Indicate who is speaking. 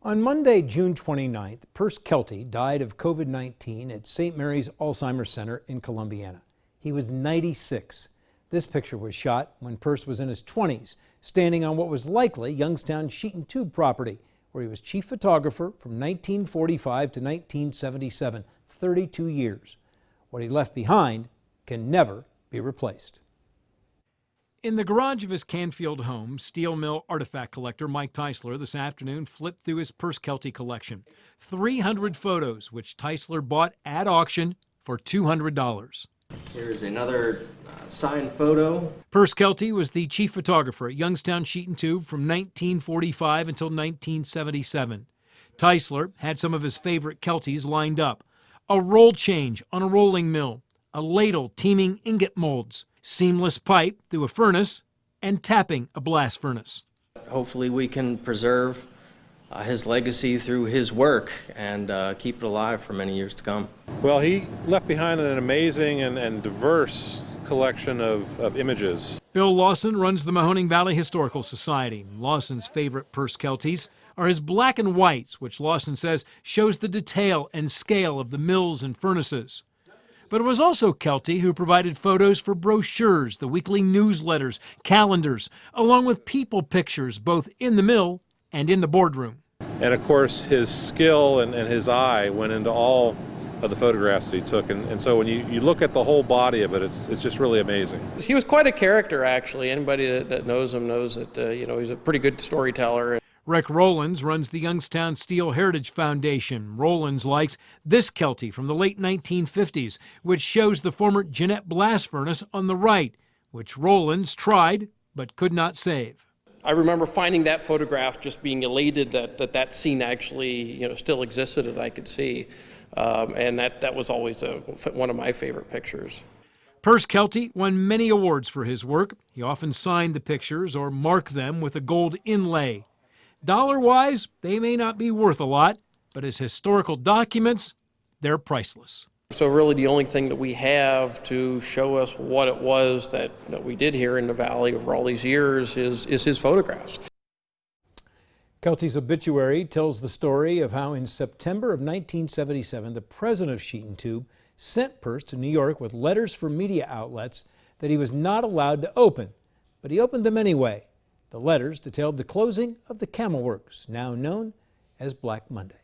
Speaker 1: On Monday, June 29th, Perce Kelty died of COVID-19 at St. Mary's Alzheimer's Center in Columbiana. He was 96. This picture was shot when Perce was in his 20s, standing on what was likely Youngstown sheet and tube property, where he was chief photographer from 1945 to 1977, 32 years. What he left behind can never be replaced. In the garage of his Canfield home, steel mill artifact collector Mike Teisler this afternoon flipped through his Perce Kelty collection. 300 photos, which Teisler bought at auction for $200.
Speaker 2: Here's another signed photo.
Speaker 1: Perce Kelty was the chief photographer at Youngstown Sheet and Tube from 1945 until 1977. Teisler had some of his favorite Keltys lined up. A roll change on a rolling mill, a ladle teaming ingot molds, seamless pipe through a furnace, and tapping a blast furnace.
Speaker 2: Hopefully we can preserve his legacy through his work and keep it alive for many years to come.
Speaker 3: Well, he left behind an amazing and diverse collection of images.
Speaker 1: Bill Lawson runs the Mahoning Valley Historical Society. Lawson's favorite Perce Keltys are his black and whites, which Lawson says shows the detail and scale of the mills and furnaces. But it was also Kelty who provided photos for brochures, the weekly newsletters, calendars, along with people pictures both in the mill and in the boardroom.
Speaker 3: And of course, his skill and his eye went into all of the photographs that he took. And so when you look at the whole body of it, it's just really amazing.
Speaker 4: He was quite a character, actually. Anybody that knows him knows that he's a pretty good storyteller.
Speaker 1: Rick Rollins runs the Youngstown Steel Heritage Foundation. Rollins likes this Kelty from the late 1950s, which shows the former Jeanette blast furnace on the right, which Rollins tried but could not save.
Speaker 4: I remember finding that photograph, just being elated that scene actually still existed that I could see, and that was always one of my favorite pictures.
Speaker 1: Perce Kelty won many awards for his work. He often signed the pictures or marked them with a gold inlay. Dollar-wise, they may not be worth a lot, but as historical documents, they're priceless.
Speaker 4: So really the only thing that we have to show us what it was that we did here in the Valley over all these years is his photographs.
Speaker 1: Kelty's obituary tells the story of how in September of 1977, the president of Sheet and Tube sent Perce to New York with letters from media outlets that he was not allowed to open, but he opened them anyway. The letters detailed the closing of the Camel Works, now known as Black Monday.